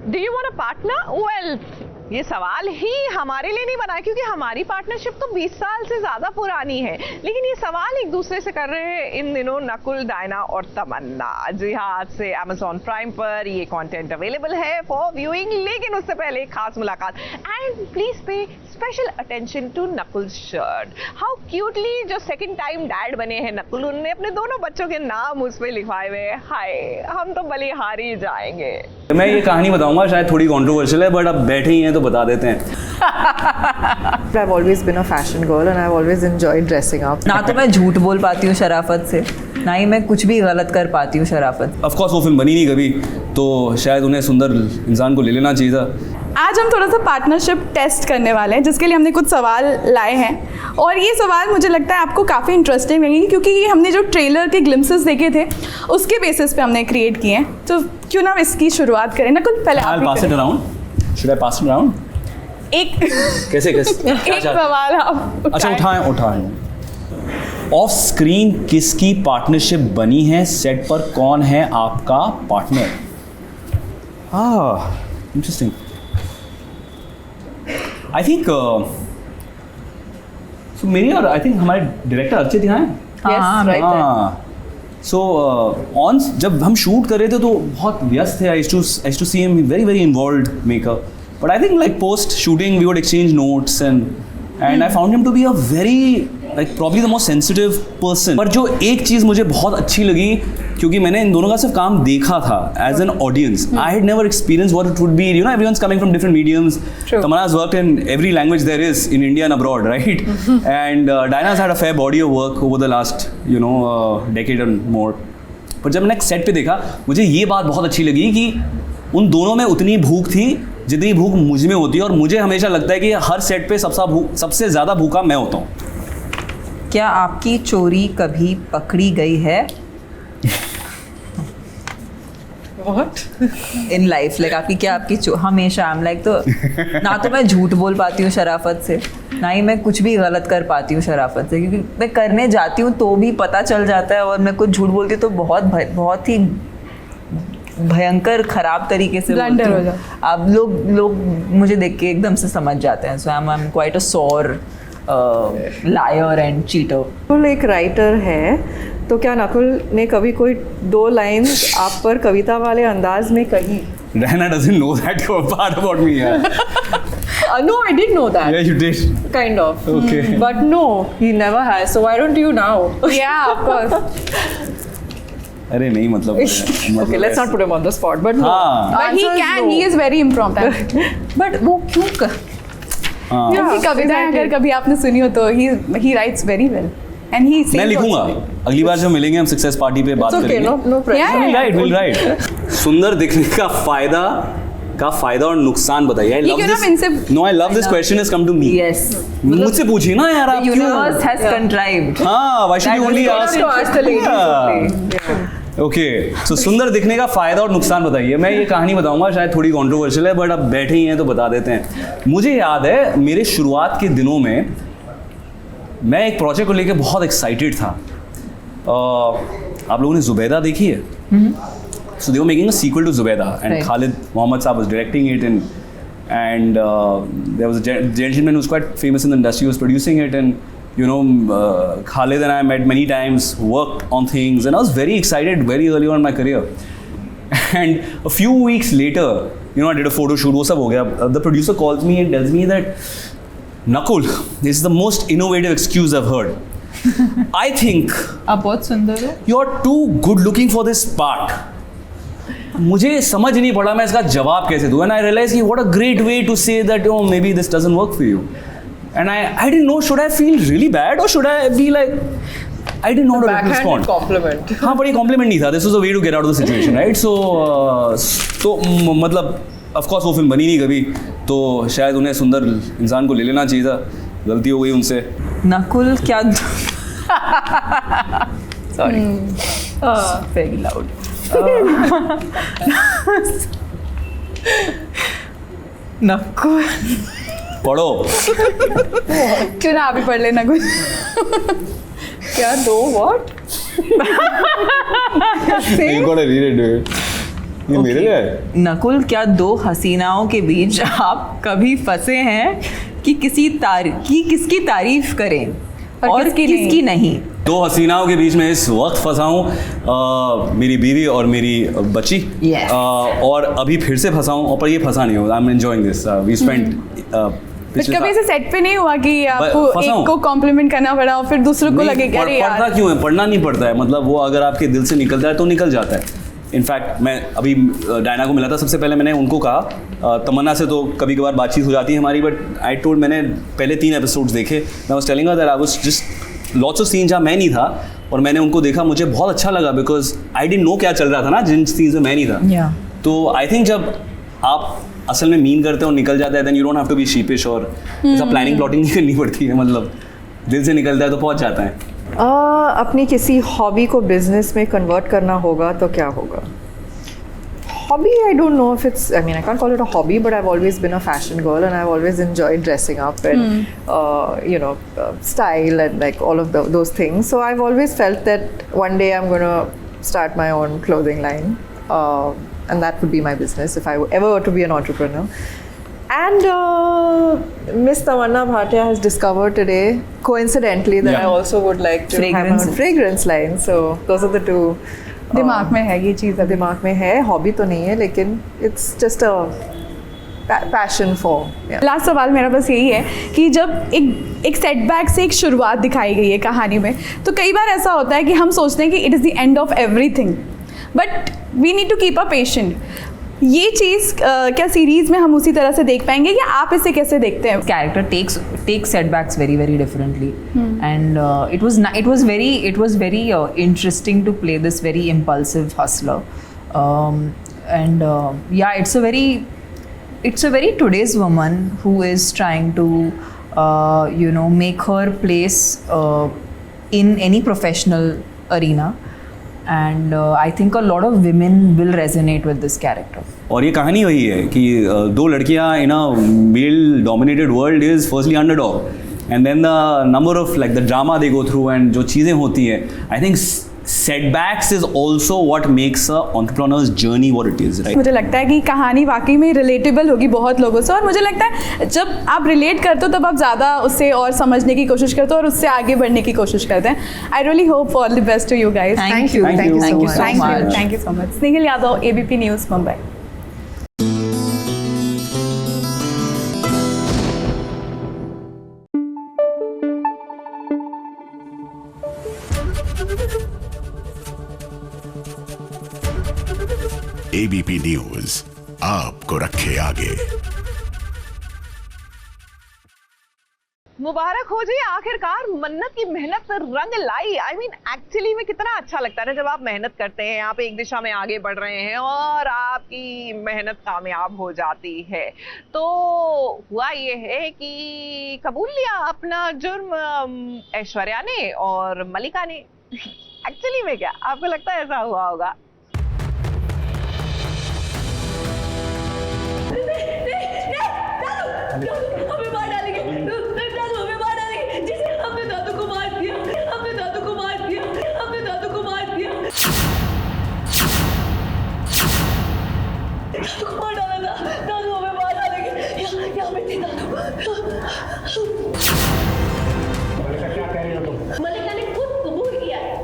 Do you want a partner? Well, ये सवाल ही हमारे लिए नहीं बना है क्योंकि हमारी पार्टनरशिप तो 20 साल से ज्यादा पुरानी है, लेकिन ये सवाल एक दूसरे से कर रहे हैं इन दिनों नकुल, डायना और तमन्ना। जी हाँ, आज से Amazon Prime पर ये कंटेंट अवेलेबल है फॉर व्यूइंग, लेकिन उससे पहले एक खास मुलाकात। And please pay special attention to Nakul shirt. How cutely जो सेकंड टाइम डैड बने हैं नकुल, उन्होंने अपने दोनों बच्चों के नाम उस पे लिखवाए हुए। हाय, हम तो बलिहारी जाएंगे। मैं ये कहानी बताऊंगा, शायद थोड़ी कंट्रोवर्शियल है, बट अब बैठे ही हैं तो बता देते हैं। I've always been a fashion girl and I've always enjoyed dressing up. ना तो मैं झूठ बोल पाती हूँ शराफत से, ना ही मैं कुछ भी गलत कर पाती हूँ शराफत। ऑफ कोर्स वो फिल्म बनी नहीं कभी, तो शायद उन्हें सुंदर इंसान को ले लेना चाहिए था। आज हम थोड़ा सा पार्टनरशिप टेस्ट करने वाले हैं, जिसके लिए हमने कुछ सवाल लाए हैं और ये सवाल मुझे लगता है आपको काफ़ी इंटरेस्टिंग लगेंगे क्योंकि ये हमने जो ट्रेलर के ग्लिम्सेस देखे थे उसके बेसिस पे हमने क्रिएट किए हैं। तो क्यों ना इसकी शुरुआत करें। नकुल, पहले आप pass it around. Should I pass it around? एक कैसे एक सवाल आप अच्छा उठाएं। ऑफ स्क्रीन किसकी पार्टनरशिप बनी है? सेट पर कौन है आपका पार्टनर? इंटरेस्टिंग। आई थिंक मेरी और आई थिंक हमारे डायरेक्टर अर्चित यहाँ हैं। हाँ, right. सो ऑन जब हम शूट कर रहे थे तो बहुत व्यस्त थे। I to see him very very involved makeup, but I think like post shooting we would exchange notes and I found him to be a very like probably the most sensitive person. पर जो एक चीज़ मुझे बहुत अच्छी लगी, क्योंकि मैंने इन दोनों का सिर्फ काम देखा था as an audience, I had never experience what it would be. You know, everyone's coming from different mediums. Tamanna's worked in every language there is in India and abroad, right? And Diana's had a fair body of work over the last, decade and more. पर जब मैंने set पे देखा, मुझे ये बात बहुत अच्छी लगी कि उन दोनों में उतनी भूख थी जितनी भूख मुझ में होती है, और मुझे हमेशा लगता है कि हर सेट पे सबसे ज़्यादा भूखा मैं होता हूँ। क्या आपकी चोरी कभी पकड़ी गई है? What? इन लाइफ लाइक आपकी हमेशा आई एम लाइक, तो ना तो मैं झूठ बोल पाती हूँ शराफत से, ना ही मैं कुछ भी गलत कर पाती हूँ शराफत से, क्योंकि मैं करने जाती हूँ तो भी पता चल जाता है, और मैं कुछ झूठ बोलती हूँ तो बहुत ही भयंकर खराब तरीके से ब्लंडर हो जाता है। अब लोग मुझे देख के एकदम से समझ जाते हैं। So I am quite a sore liar and cheater. Nakul एक राइटर है, तो क्या नकुल ने कभी कोई 2 लाइन्स आप पर कविता वाले अंदाज में कही? Diana doesn't know that part about me. No, I did know that. Yeah, you did. Kind of. Okay. But no, he never has. So why don't you now? Yeah, of course. अरे नहीं, मतलब Okay, let's not put him on the spot. But no. हाँ. But he Answer is can. no. He is very impromptu. But वो क्यों हाँ. क्योंकि कविताएं अगर कभी आपने सुनी हो तो he writes very well and he sings मैं लिखूंगा। also. अगली बार जब मिलेंगे हम सक्सेस पार्टी पे बात It's okay, करेंगे। no pressure. Yeah. We'll write. सुंदर दिखने का फायदा और नुकसान बताइए। ये क्यों ना हम इनसे- No, I love this question has come to me. Yes, मुझसे पूछिए ना यार, आप क्यों? Universe has contrived. हाँ, why should you only ask? to ask the ladies Yeah. Okay, so सुंदर दिखने का फायदा और नुकसान बताइए। मैं ये कहानी बताऊंगा, शायद थोड़ी कंट्रोवर्शियल है, बट अब बैठे ही हैं तो बता देते हैं। मुझे याद है मेरे शुरुआत के दिनों में मैं एक प्रोजेक्ट को लेकर बहुत एक्साइटेड था। आप लोगों ने जुबैदा देखी है? So they were making a sequel to Zubeidaa and Right. Khalid Mohammed साहब was directing it, and there was a gentleman who was quite famous in the industry who was producing it, and Khalid and I met many times, worked on things, and I was very excited very early on in my career. And a few weeks later, I did a photo shoot, वो सब हो गया. The producer calls me and tells me that, Nakul, this is the most innovative excuse I've heard. I think आप बहुत सुंदर हो। you're too good looking for this part. मुझे समझ नहीं पड़ा मैं इसका जवाब कैसे दूँ, and I realized what a great way to say that maybe this doesn't work for you. And I didn't know, should I feel really bad or should I be like, I didn't know how to Backhanded respond. compliment. हाँ, पर ये compliment नहीं था. This was a way to get out of the situation, right? So मतलब of course वो film बनी नहीं कभी, तो शायद उन्हें सुंदर इंसान को ले लेना चाहिए था. गलती हो गई उनसे. नकुल क्या सॉरी वेरी लाउड। नकुल पढ़ो. क्यों ना आप ही पढ़ लेना कुछ। क्या दो what? You gotta read it, dude. ये मेरे लिए है। नकुल, क्या दो हसीनाओं के बीच आप कभी फंसे हैं कि किसकी तारीफ करें और किसकी नहीं? दो हसीनाओं के बीच में इस वक्त फंसा हूँ, मेरी बीवी और मेरी बच्ची। Yes. और अभी फिर से फंसा हूँ, और पर ये फंसा नहीं होगा। I am enjoying this. We spent कभी ऐसे सेट पे नहीं हुआ कि आपको फंसा हूँ। एक को कॉम्प्लीमेंट करना पड़ा और फिर दूसरे को लगे कि अरे पढ़ता यार। क्यों है? पढ़ना नहीं पड़ता है, मतलब वो अगर आपके दिल से निकलता है तो निकल जाता है। इनफैक्ट मैं अभी डायना को मिला था, सबसे पहले मैंने उनको कहा, तमन्ना से तो कभी कभार बातचीत हो जाती है हमारी, बट आई टोल्ड, मैंने पहले 3 एपिसोड्स देखे, मैं was telling her that I was just lots of scene जहाँ मैं नहीं था और मैंने उनको देखा, मुझे बहुत अच्छा लगा बिकॉज आई डिडंट नो क्या चल रहा था ना जिन सीन्स में मैं नहीं था। Yeah. तो आई थिंक जब आप असल में मीन करते हो और निकल जाता है, then you don't have to be sheepish और ऐसा प्लानिंग प्लॉटिंग नहीं करनी पड़ती है, मतलब दिल से निकलता है तो पहुंच जाता है। अपनी किसी हॉबी को बिजनेस में कन्वर्ट करना होगा तो क्या होगा? Hobby, I don't know if it's, I mean, I can't call it a hobby, but I've always been a fashion girl and I've always enjoyed dressing up and, style and like all of those things. So I've always felt that one day I'm going to start my own clothing line. And that would be my business if I ever were to be an entrepreneur. And Miss Tamanna Bhatia has discovered today, coincidentally, that I also would like to have my own fragrance line. So those are the two. दिमाग में है ये चीज़ अभी। दिमाग में है, hobby तो नहीं है, लेकिन it's just a passion for. Last सवाल मेरा बस यही है कि जब एक सेटबैक से एक शुरुआत दिखाई गई है कहानी में, तो कई बार ऐसा होता है कि हम सोचते हैं कि it is the end of everything, but we need to keep a patient. ये चीज़ क्या सीरीज में हम उसी तरह से देख पाएंगे या आप इसे कैसे देखते हैं? Character takes setbacks very, very differently, and it was very interesting to play this very impulsive hustler, and yeah, it's a very today's woman who is trying to make her place in any professional arena, and I think a lot of women will resonate with this character. और ये कहानी वही है कि दो लड़कियां in a male dominated world is firstly underdog and then the number of like the drama they go through and जो चीज़ें होती हैं, I think setbacks is also what makes a entrepreneur's journey what it is, right? मुझे लगता है कि कहानी वाकई में रिलेटेबल होगी बहुत लोगों से, और मुझे लगता है जब आप रिलेट करते हो तब आप ज़्यादा उससे और समझने की कोशिश करते हो और उससे आगे बढ़ने की कोशिश करते हैं। I really hope all the best to you guys. Thank you. Thank Thank you so much. Snehil Yadav, ABP news, Mumbai. ABP news आपको रखे आगे। मुबारक हो जी, आखिरकार मन्नत की मेहनत रंग लाई। आई मीन एक्चुअली में कितना अच्छा लगता है ना जब आप मेहनत करते हैं, आप एक दिशा में आगे बढ़ रहे हैं और आपकी मेहनत कामयाब हो जाती है। तो हुआ ये है कि कबूल लिया अपना जुर्म ऐश्वर्या ने और मलिका ने। एक्चुअली में क्या आपको लगता है ऐसा हुआ होगा? हमें मार डालेंगे, हमें मार डालेंगे। जिसे हमने दादू को मार दिया, हमने दादू को मार दिया, हमने दादू को मार दिया, दादू को मार डाला था। दादू हमें मार डालेंगे। यहाँ पे थी दादू। मलिका ने खुद कबूल किया है,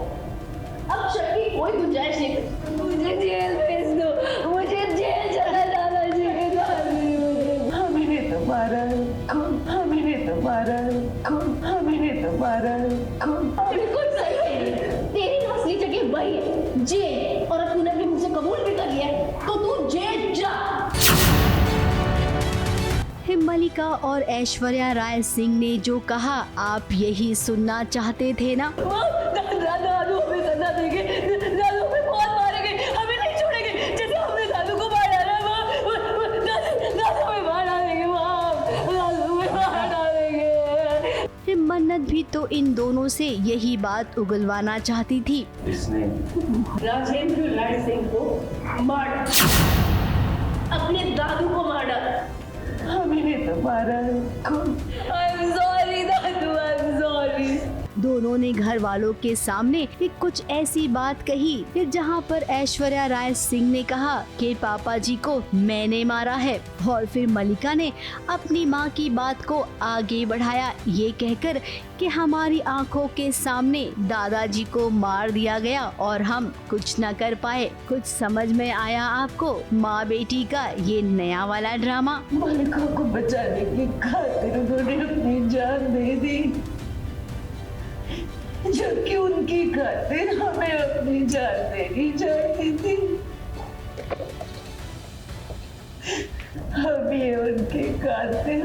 अब शक की कोई गुंजाइश नहीं। मुझे जेल भेज दो, मुझे जेल चला जाना चाहिए। तुम्हारा खून, हमने तुम्हारा खून, हमने तुम्हारा खून। बिल्कुल सही है, तेरी तो असली जगह वही है, जेल। और अब तूने अपने मुझसे कबूल भी कर लिया तो तू जेल जा। मलिका और ऐश्वर्या राय सिंह ने जो कहा, आप यही सुनना चाहते थे ना? दादू हमें सजा देंगे, दादू हमें बहुत मारेंगे, हमें नहीं छोड़ेंगे। जैसे हमने दादू को मार डाला, दादू हमें मार डालेंगे, दादू हमें मार डालेंगे। मन्नत भी तो इन दोनों से यही बात उगलवाना चाहती थी। राजेंद्र राय सिंह को मार, अपने दादू को मार डाला। हमने तुम्हारा खून। I'm sorry Dadu, I'm sorry। दोनों ने घर वालों के सामने एक कुछ ऐसी बात कही फिर जहां पर ऐश्वर्या राय सिंह ने कहा कि पापा जी को मैंने मारा है, और फिर मल्लिका ने अपनी मां की बात को आगे बढ़ाया ये कहकर कि हमारी आंखों के सामने दादाजी को मार दिया गया और हम कुछ न कर पाए। कुछ समझ में आया आपको माँ बेटी का ये नया वाला ड्रामा? मल्लिका को बचाने की खातिर उन्होंने अपनी जान दे दी, जबकि उनकी खातिर हमें अपनी जान देनी चाहिए थी। हम ये उनके खातिर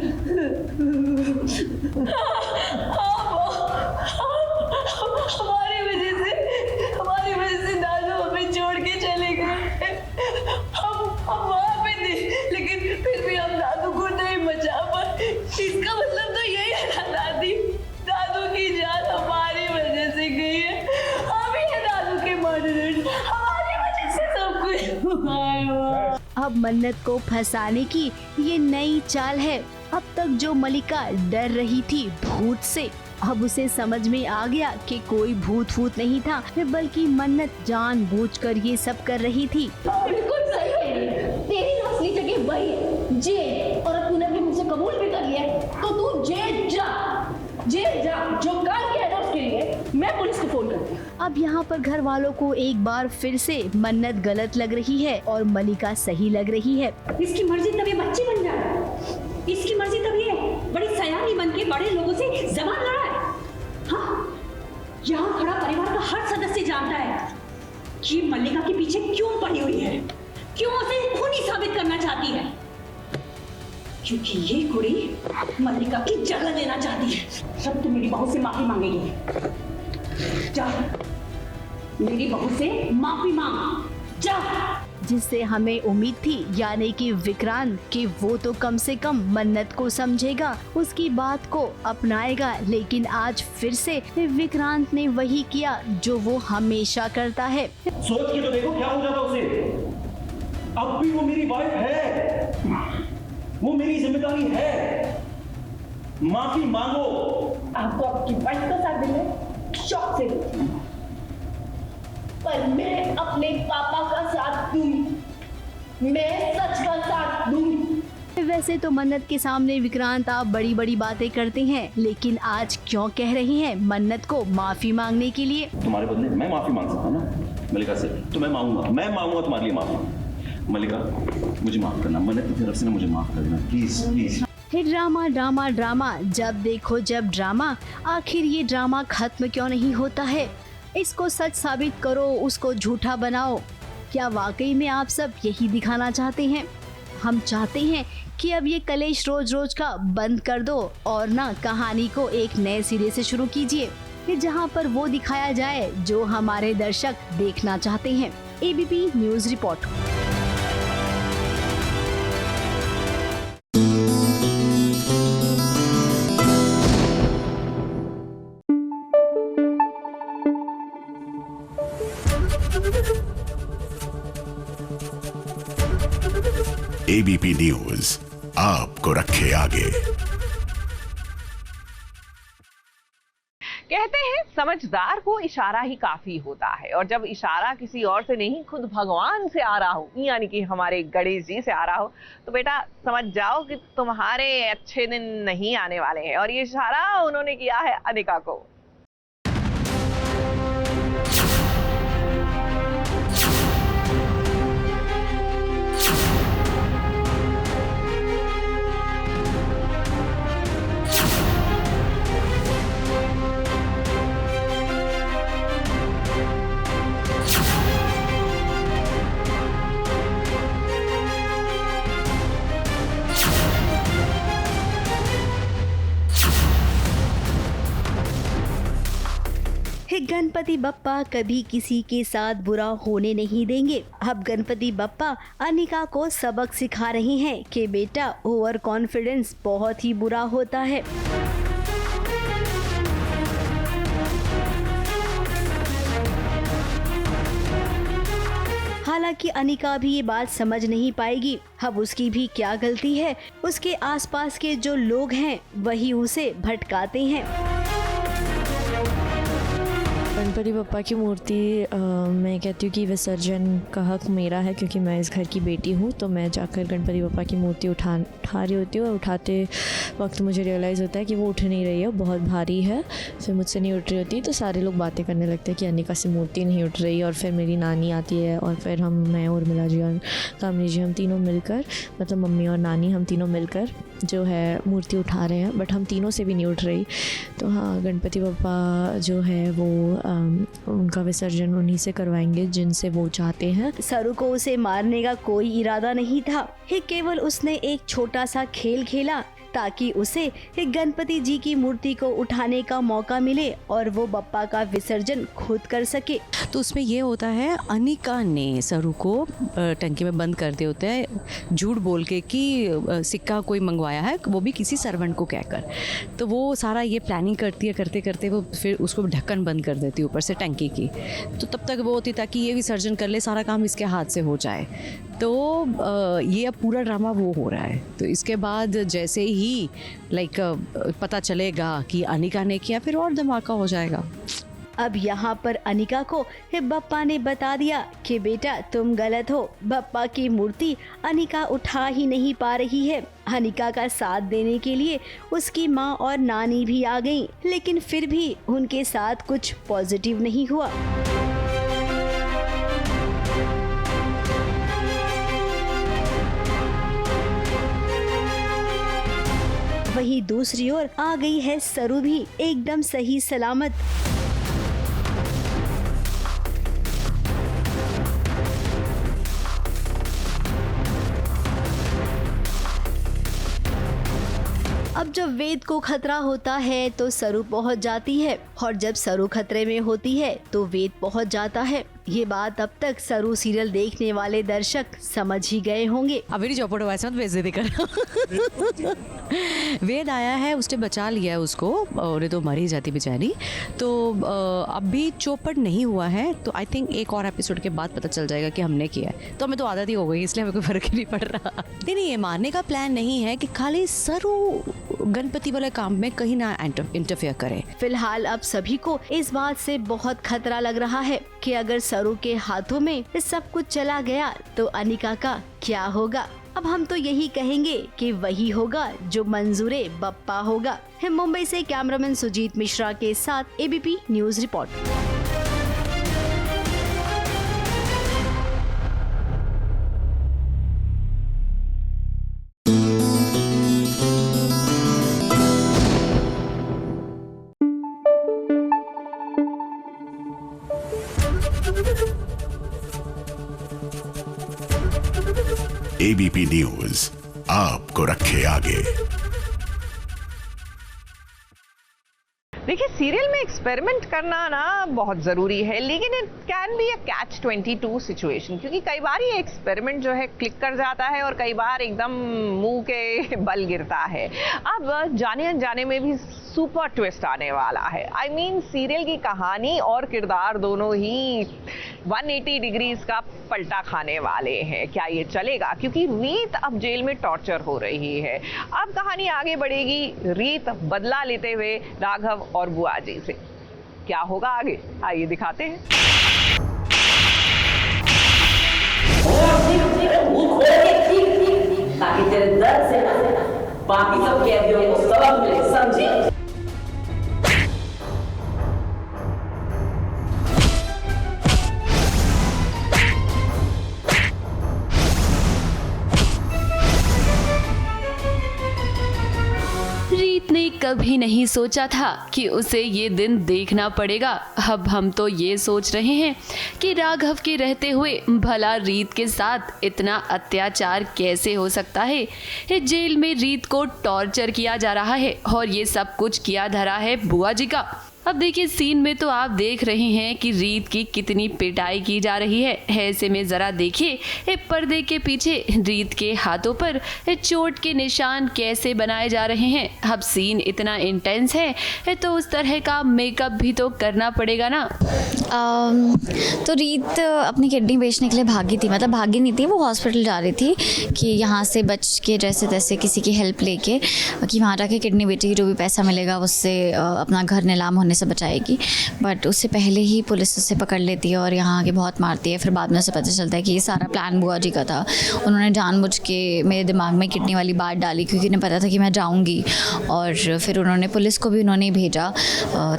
हमारी वजह से दादू हमें छोड़ के चले गए। हम वहाँ पे थे, लेकिन फिर भी हम दादू को नहीं बचा पाए। इसका मतलब तो यही है ना दादी, दादू की जान हमारी वजह से गई है। हम ही है दादू के मर्डर, हमारी वजह से सब कुछ हुआ है। अब मन्नत को फंसाने की ये नई चाल है। अब तक जो मल्लिका डर रही थी भूत से, अब उसे समझ में आ गया कि कोई भूत नहीं था, बल्कि मन्नत जानबूझकर ये सब कर रही थी। बिल्कुल सही है, तेरी असली जगह वही है, जेल। और अब तूने अपने मुझसे कबूल भी कर लिया है, तो तू जेल जा, जो काम किया है ना उसके लिए मैं पुलिस को फोन करती हूँ। अब यहाँ पर घर वालों को एक बार फिर से मन्नत गलत लग रही है और मल्लिका सही लग रही है। इसकी मर्जी तब ये बच्ची बन जाए, इसकी मर्जी तब ये बड़ी सयानी बन के बड़े लोगों से जबान लड़ाए। हाँ, यहाँ खड़ा परिवार का हर सदस्य जानता है कि मल्लिका के पीछे क्यों पड़ी हुई है, क्यों उसे खूनी साबित करना चाहती है, क्योंकि ये कुड़ी मल्लिका की जगह लेना चाहती है। सब तो मेरी बहू से माफी मांगेगी। जा, मेरी बहू से माफी मांग, जा। जिससे हमें उम्मीद थी, यानी कि विक्रांत, कि वो तो कम से कम मन्नत को समझेगा, उसकी बात को अपनाएगा। लेकिन आज फिर से विक्रांत ने वही किया जो वो हमेशा करता है। सोच के तो देखो क्या हो जाता उसे। अब भी वो मेरी वाइफ है, वो मेरी जिम्मेदारी है। माफी मांगो। आपको आपकी वाइफ का साथ देना शौक से देती हूँ, पर मैं अपने पापा का साथ दूंगी, मैं सच का साथ दूंगी। वैसे तो मन्नत के सामने विक्रांत आप बड़ी बड़ी बातें करते हैं, लेकिन आज क्यों कह रही हैं मन्नत को माफी मांगने के लिए? तुम्हारे बदले मैं माफी मांग सकता हूँ ना मल्लिका से, तो मैं मांगूंगा तुम्हारे लिए माफी। मल्लिका, मुझे माफ करना, मन्नत की तरफ से ना मुझे माफ करना, please please. Drama drama drama, जब देखो जब ड्रामा। आखिर ये ड्रामा खत्म क्यों नहीं होता है? इसको सच साबित करो, उसको झूठा बनाओ। क्या वाकई में आप सब यही दिखाना चाहते हैं? हम चाहते हैं कि अब ये कलेश रोज रोज का बंद कर दो और ना कहानी को एक नए सिरे से शुरू कीजिए, फिर जहाँ पर वो दिखाया जाए जो हमारे दर्शक देखना चाहते हैं। ABP news report. ABP news आपको रखे आगे। कहते हैं समझदार को इशारा ही काफी होता है, और जब इशारा किसी और से नहीं खुद भगवान से आ रहा हो, यानी कि हमारे गणेश जी से आ रहा हो, तो बेटा समझ जाओ कि तुम्हारे अच्छे दिन नहीं आने वाले हैं। और ये इशारा उन्होंने किया है अनिका को। गणपति बप्पा कभी किसी के साथ बुरा होने नहीं देंगे। अब गणपति बप्पा अनिका को सबक सिखा रही हैं कि बेटा ओवर कॉन्फिडेंस बहुत ही बुरा होता है। हालांकि अनिका भी ये बात समझ नहीं पाएगी। अब उसकी भी क्या गलती है, उसके आसपास के जो लोग हैं वही उसे भटकाते हैं। गणपति बप्पा की मूर्ति मैं कहती हूँ कि विसर्जन का हक मेरा है, क्योंकि मैं इस घर की बेटी हूँ। तो मैं जाकर गणपति बप्पा की मूर्ति उठा रही होती हूँ, और उठाते वक्त मुझे रियलाइज़ होता है कि वो उठ नहीं रही है, बहुत भारी है। फिर मुझसे नहीं उठ रही होती, तो सारे लोग बातें करने लगते हैं कि अनिका से मूर्ति नहीं उठ रही। और फिर मेरी नानी आती है, और फिर मैं उर्मिला जी और कामनी जी, हम तीनों मिलकर, मतलब मम्मी और नानी, हम तीनों मिलकर जो है मूर्ति उठा रहे हैं, बट हम तीनों से भी नहीं उठ रही। तो हाँ, गणपति बप्पा जो है वो उनका विसर्जन उन्हीं से करवाएंगे जिनसे वो चाहते हैं। सरू को उसे मारने का कोई इरादा नहीं था, ये केवल उसने एक छोटा सा खेल खेला ताकि उसे गणपति जी की मूर्ति को उठाने का मौका मिले और वो बप्पा का विसर्जन खुद कर सके। तो उसमें ये होता है, अनिका ने सरू को टंकी में बंद कर दिए होते हैं झूठ बोल के कि सिक्का कोई मंगवाया है, वो भी किसी सर्वेंट को कहकर। तो वो सारा ये प्लानिंग करती है, करते करते वो फिर उसको ढक्कन बंद कर देती है ऊपर से टंकी की। तो तब तक वो होती ताकि ये विसर्जन कर ले, सारा काम इसके हाथ से हो जाए। तो ये अब पूरा ड्रामा वो हो रहा है। तो इसके बाद जैसे ही पता चलेगा कि अनिका ने किया, फिर और धमाका हो जाएगा। अब यहाँ पर अनिका को बप्पा ने बता दिया कि बेटा तुम गलत हो, बप्पा की मूर्ति अनिका उठा ही नहीं पा रही है। अनिका का साथ देने के लिए उसकी माँ और नानी भी आ गईं, लेकिन फिर भी उनके साथ कुछ पॉजिटिव नहीं हुआ। वहीं दूसरी ओर आ गई है सरू भी एकदम सही सलामत। अब जब वेद को खतरा होता है तो सरू पहुंच जाती है, और जब सरू खतरे में होती है तो वेद पहुंच जाता है। ये बात अब तक सरू सीरियल देखने वाले दर्शक समझ ही गए होंगे। अब मेरी चौपट वैसे मत बेइज्जती कर। वेद आया है, उसने बचा लिया है उसको, और तो मर ही जाती बेचारी। तो अब भी चौपट नहीं हुआ है, तो आई थिंक एक और एपिसोड के बाद पता चल जाएगा कि हमने किया है। तो हमें तो आदत ही हो गई, इसलिए हमें कोई फर्क ही नहीं पड़ रहा। नहीं, ये मारने का प्लान नहीं है कि खाली सरू गणपति वाले काम में कहीं ना इंटरफेयर करे। फिलहाल अब सभी को इस बात से बहुत खतरा लग रहा है कि अगर सरू के हाथों में सब कुछ चला गया तो अनिका का क्या होगा। अब हम तो यही कहेंगे कि वही होगा जो मंजूरे बप्पा होगा। मुंबई से कैमरामैन सुजीत मिश्रा के साथ ABP news report. ABP news आपको रखे आगे। देखिए, सीरियल में एक्सपेरिमेंट करना ना बहुत ज़रूरी है, लेकिन it can be a catch 22 situation, क्योंकि कई बार ये एक्सपेरिमेंट जो है क्लिक कर जाता है और कई बार एकदम मुंह के बल गिरता है। अब जाने अनजाने में भी सुपर ट्विस्ट आने वाला है। आई मीन, सीरियल की कहानी और किरदार दोनों ही 180 डिग्रीज का पलटा खाने वाले हैं। क्या ये चलेगा? क्योंकि रीत अब जेल में टॉर्चर हो रही है। अब कहानी आगे बढ़ेगी रीत बदला लेते हुए राघव और बुआ जी से। क्या होगा आगे, आइए दिखाते हैं। ताकि तेरे दर्द से ना बाकी सब कैदियों को सबक मिले, समझी? रीत ने कभी नहीं सोचा था कि उसे ये दिन देखना पड़ेगा। अब हम तो ये सोच रहे हैं कि राघव के रहते हुए भला रीत के साथ इतना अत्याचार कैसे हो सकता है। जेल में रीत को टॉर्चर किया जा रहा है और ये सब कुछ किया धरा है बुआ जी का। अब देखिए, सीन में तो आप देख रहे हैं कि रीत की कितनी पिटाई की जा रही है। ऐसे में जरा देखिए पर्दे के पीछे रीत के हाथों पर चोट के निशान कैसे बनाए जा रहे हैं। अब सीन इतना इंटेंस है तो उस तरह का मेकअप भी तो करना पड़ेगा ना। तो रीत अपनी किडनी बेचने के लिए भागी थी, मतलब भागी नहीं थी, वो हॉस्पिटल जा रही थी कि यहाँ से बच के जैसे तैसे किसी की हेल्प लेके कि वहाँ जाके किडनी बेचेगी, जो भी पैसा मिलेगा उससे अपना घर नीलाम होने होने से बचाएगी, बट उससे पहले ही पुलिस उसे पकड़ लेती है और यहाँ आके बहुत मारती है। फिर बाद में उसे पता चलता है कि ये सारा प्लान बुआ जी का था। उन्होंने जानबूझ के मेरे दिमाग में किडनी वाली बात डाली क्योंकि उन्हें पता था कि मैं जाऊँगी, और फिर उन्होंने पुलिस को भी उन्होंने भेजा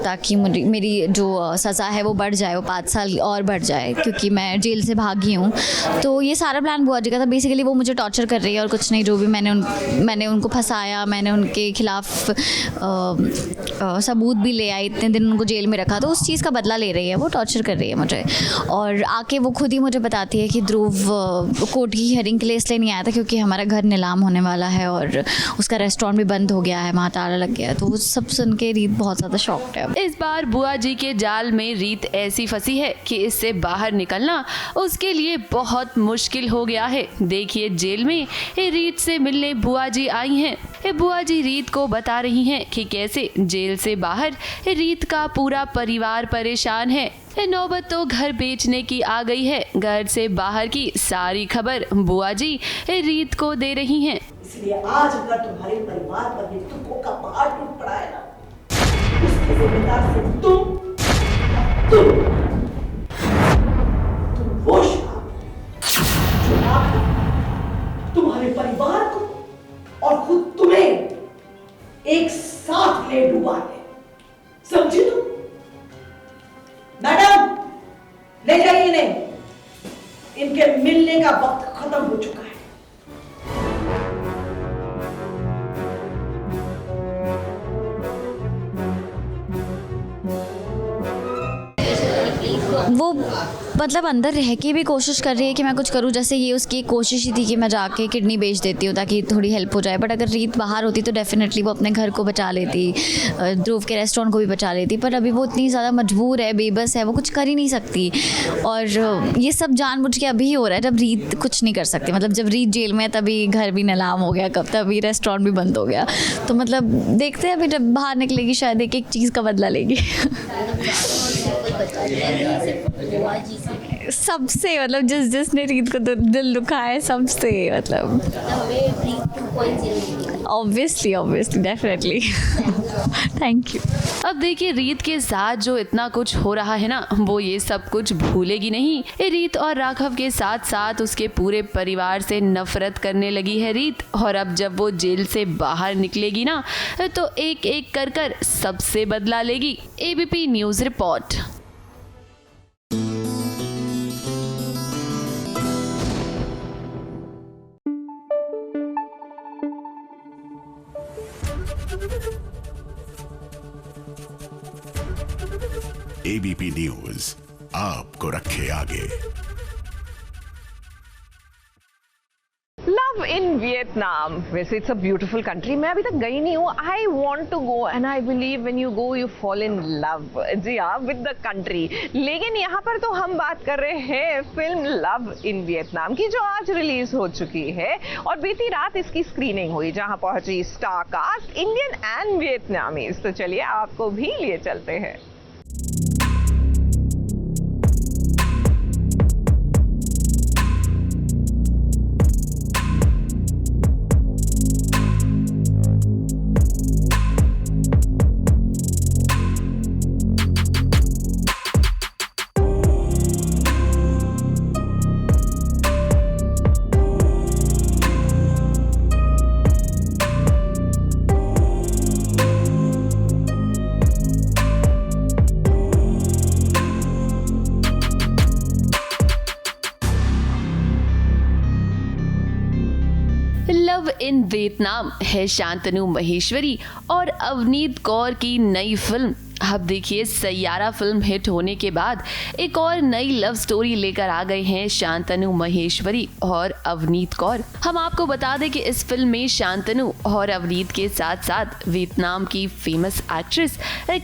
ताकि मेरी जो सज़ा है वो बढ़ जाए, वो 5 साल और बढ़ जाए, क्योंकि मैं जेल से भागी हूँ। तो ये सारा प्लान बुआ जी का था। बेसिकली वो मुझे टॉर्चर कर रही है और कुछ नहीं। जो भी मैंने उनको फंसाया, मैंने उनके खिलाफ सबूत भी ले आई, इतने दिन उनको जेल में रखा, तो उस चीज़ का बदला ले रही है, वो टॉर्चर कर रही है मुझे। और आके वो खुद ही मुझे बताती है कि ध्रुव कोर्ट की हियरिंग के लिए इसलिए नहीं आया था क्योंकि हमारा घर नीलाम होने वाला है और उसका रेस्टोरेंट भी बंद हो गया है, वहाँ ताला लग गया है। तो वो सब सुन के रीत बहुत ज़्यादा शॉक्ड है। इस बार बुआ जी के जाल में रीत ऐसी फंसी है कि इससे बाहर निकलना उसके लिए बहुत मुश्किल हो गया है। देखिए जेल में रीत से मिलने बुआ जी आई हैं। बुआ जी रीत को बता रही हैं कि कैसे जेल से बाहर रीत का पूरा परिवार परेशान है। नौबत तो घर बेचने की आ गई है। घर से बाहर की सारी खबर बुआ जी रीत को दे रही हैं। इसलिए आज अगर तुम्हारे परिवार पर भी दुखों का पहाड़ टूट पड़ा है ना, उसके जिम्मेदार सिर्फ तुम वो जो आपको, तुम्हारे परिवार को और खुद तुम्हें एक साथ ले डूबा है। समझी तुम? मैडम ले जाइए इन्हें, इनके मिलने का वक्त खत्म हो चुका है। वो मतलब अंदर रह के भी कोशिश कर रही है कि मैं कुछ करूं। जैसे ये उसकी कोशिश ही थी कि मैं जाके किडनी बेच देती हूँ ताकि थोड़ी हेल्प हो जाए। बट अगर रीत बाहर होती तो डेफिनेटली वो अपने घर को बचा लेती, ध्रुव के रेस्टोरेंट को भी बचा लेती। पर अभी वो इतनी ज़्यादा मजबूर है, बेबस है, वो कुछ कर ही नहीं सकती। और ये सब जानबूझ के अभी हो रहा है जब रीत कुछ नहीं कर सकती। मतलब जब रीत जेल में है तभी घर भी नीलाम हो गया, कब तभी रेस्टोरेंट भी बंद हो गया। तो मतलब देखते हैं अभी जब बाहर निकलेगी शायद एक एक चीज़ का बदला लेगी। सबसे, मतलब जिसने रीत को दिल दुखा है सबसे, मतलब ऑब्वियसली डेफिनेटली। Thank you. अब देखिए रीत के साथ जो इतना कुछ हो रहा है ना, वो ये सब कुछ भूलेगी नहीं। रीत और राघव के साथ साथ उसके पूरे परिवार से नफरत करने लगी है रीत। और अब जब वो जेल से बाहर निकलेगी ना, तो एक एक कर सबसे बदला लेगी। ABP news report. ABP news आपको रखे आगे। लव इन वियतनाम, वैसे इट्स अ ब्यूटीफुल कंट्री। मैं अभी तक गई नहीं हूँ। I want to go and I believe when you go you fall in love, जी हाँ, विद द कंट्री। लेकिन यहाँ पर तो हम बात कर रहे हैं फिल्म लव इन वियतनाम की, जो आज रिलीज हो चुकी है और बीती रात इसकी स्क्रीनिंग हुई, जहाँ पहुंची star cast Indian and Vietnamese. तो चलिए आपको भी लिए चलते हैं। लव इन वियतनाम है शांतनु महेश्वरी और अवनीत कौर की नई फिल्म। अब देखिए सैयारा फिल्म हिट होने के बाद एक और नई लव स्टोरी लेकर आ गए हैं शांतनु महेश्वरी और अवनीत कौर। हम आपको बता दें कि इस फिल्म में शांतनु और अवनीत के साथ साथ वियतनाम की फेमस एक्ट्रेस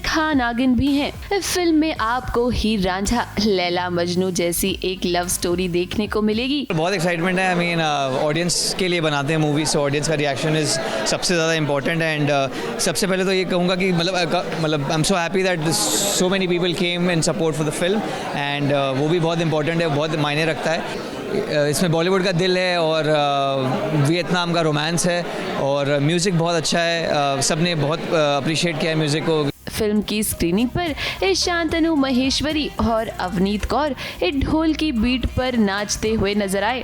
खा नागिन भी हैं। फिल्म में आपको हीर रांझा, लैला मजनू जैसी एक लव स्टोरी देखने को मिलेगी। बहुत एक्साइटमेंट है। आई मीन ऑडियंस के लिए बनाते हैं मूवीज, तो ऑडियंस का रिएक्शन इज सबसे ज़्यादा इंपॉर्टेंट। एंड सबसे पहले तो ये कहूँगा कि मतलब I am so happy that so many people came in support for the film and वो भी बहुत important है, बहुत मायने रखता है। इसमें बॉलीवुड का दिल है और वियतनाम का रोमांस है और म्यूज़िक बहुत अच्छा है, सबने बहुत अप्रिशिएट किया है म्यूज़िक को। फिल्म की स्क्रीनिंग पर शांतनु महेश्वरी और अवनीत कौर एक ढोल की बीट पर नाचते हुए नजर आए।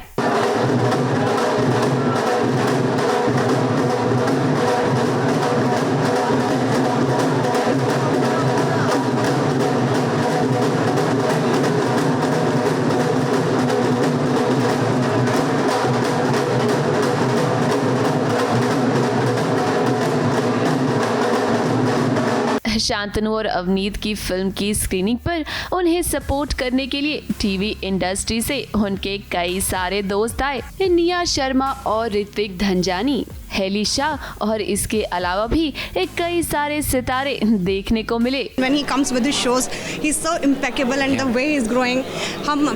शांतनु और अवनीत की फिल्म की स्क्रीनिंग पर उन्हें सपोर्ट करने के लिए टीवी इंडस्ट्री से उनके कई सारे दोस्त आए। निया शर्मा और ऋत्विक धनजानी, हेली शाह और इसके अलावा भी कई सारे सितारे देखने को मिले। When he comes with his shows, he's so impeccable and the way he's growing.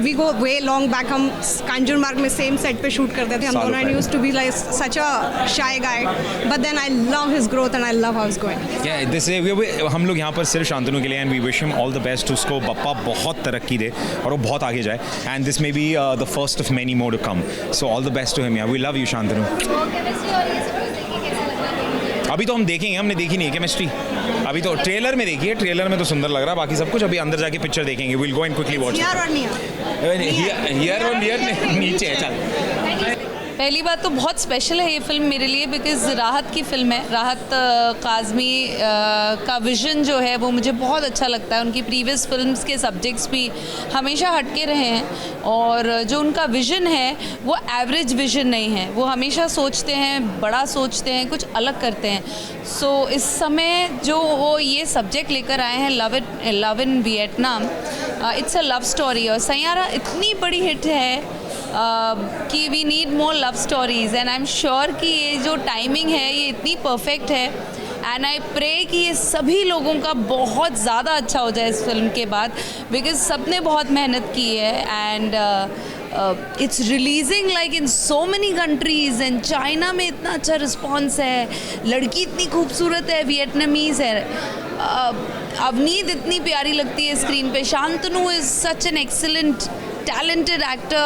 We go way long back. हम कांजूरमार्ग में same set पे shoot करते थे हम दोनों, and he used to be like such a shy guy. But then I love his growth and I love how he's going. Yeah, this हम लोग यहाँ पर सिर्फ शांतनु के लिए and we wish him all the best. उसको बप्पा बहुत तरक्की दे और वो बहुत आगे जाए. And this may be the first of many more to come. So all the best to him. Yeah, we love you, Shantanu. अभी तो हम देखेंगे, हमने देखी नहीं है केमिस्ट्री, अभी तो ट्रेलर में देखी है, ट्रेलर में तो सुंदर लग रहा है, बाकी सब कुछ अभी अंदर जाके पिक्चर देखेंगे। Will go and quickly watch. Here और नियर नीचे है। चल, पहली बात तो बहुत स्पेशल है ये फिल्म मेरे लिए बिकॉज़ राहत की फिल्म है। राहत काज़मी का विज़न जो है वो मुझे बहुत अच्छा लगता है। उनकी प्रीवियस फिल्म्स के सब्जेक्ट्स भी हमेशा हटके रहे हैं और जो उनका विज़न है वो एवरेज विज़न नहीं है, वो हमेशा सोचते हैं, बड़ा सोचते हैं, कुछ अलग करते हैं। सो इस समय जो वो ये सब्जेक्ट लेकर आए हैं, love in Vietnam, it's a love story. और सैयारा इतनी बड़ी हिट है कि we need more love stories and I am sure कि ये जो टाइमिंग है ये इतनी परफेक्ट है एंड आई प्रे कि ये सभी लोगों का बहुत ज़्यादा अच्छा हो जाए इस फिल्म के बाद बिकॉज सबने बहुत मेहनत की है and it's releasing like in so many countries and China में इतना अच्छा रिस्पॉन्स है, लड़की इतनी खूबसूरत है, वियतनामीज़ है, अवनीत इतनी प्यारी लगती है स्क्रीन पे, Shantanu is such an excellent talented actor,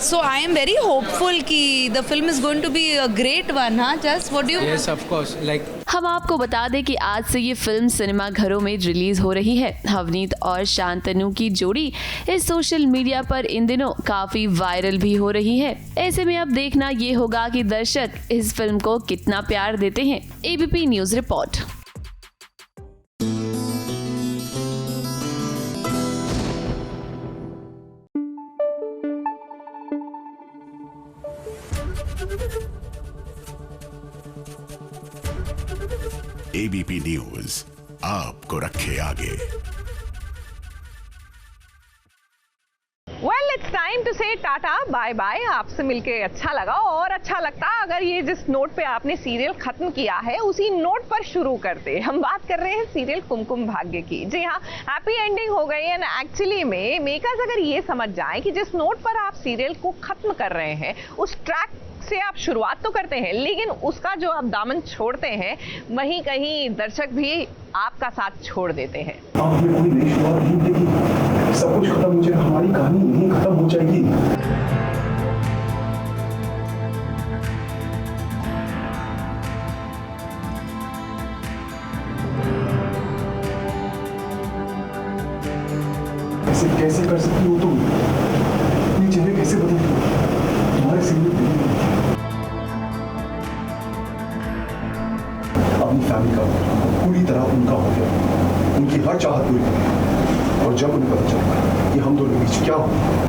so I am very hopeful कि the film is going to be a great one, हाँ Jess, what do you? Yes, of course, like हम आपको बता दें कि आज से ये फिल्म सिनेमा घरों में रिलीज हो रही है। अवनीत और शांतनु की जोड़ी इस सोशल मीडिया पर इन दिनों काफी वायरल भी हो रही है। ऐसे में अब देखना ये होगा कि दर्शक इस फिल्म को कितना प्यार देते हैं। ABP न्यूज रिपोर्ट। ABP न्यूज आपको रखे आगे। Well, it's time to say tata bye bye. आपसे मिलके अच्छा लगा और अच्छा लगता अगर ये जिस नोट पे आपने सीरियल खत्म किया है उसी नोट पर शुरू करते। हम बात कर रहे हैं सीरियल कुमकुम भाग्य की। जी हाँ, हैप्पी एंडिंग हो गई एंड एक्चुअली में मेकर्स अगर ये समझ जाएं कि जिस नोट पर आप सीरियल को खत्म कर रहे हैं उस ट्रैक से आप शुरुआत तो करते हैं लेकिन उसका जो आप दामन छोड़ते हैं वहीं कहीं दर्शक भी आपका साथ छोड़ देते हैं। आपने कोई नई शुरुआत नहीं देखी, सब कुछ खत्म हो जाएगा, हमारी कहानी यहीं खत्म हो जाएगी। ऐसे कैसे कर सकती हो तुम? अपनी चेहरे कैसे बदलती हो? तुम्हारे सीरियल अपनी फैमिली का पूरी तरह उनका हो गया, उनकी हर चाहत पूरी हुई और जब उन्हें पता चला कि हम दोनों के बीच क्या हुआ,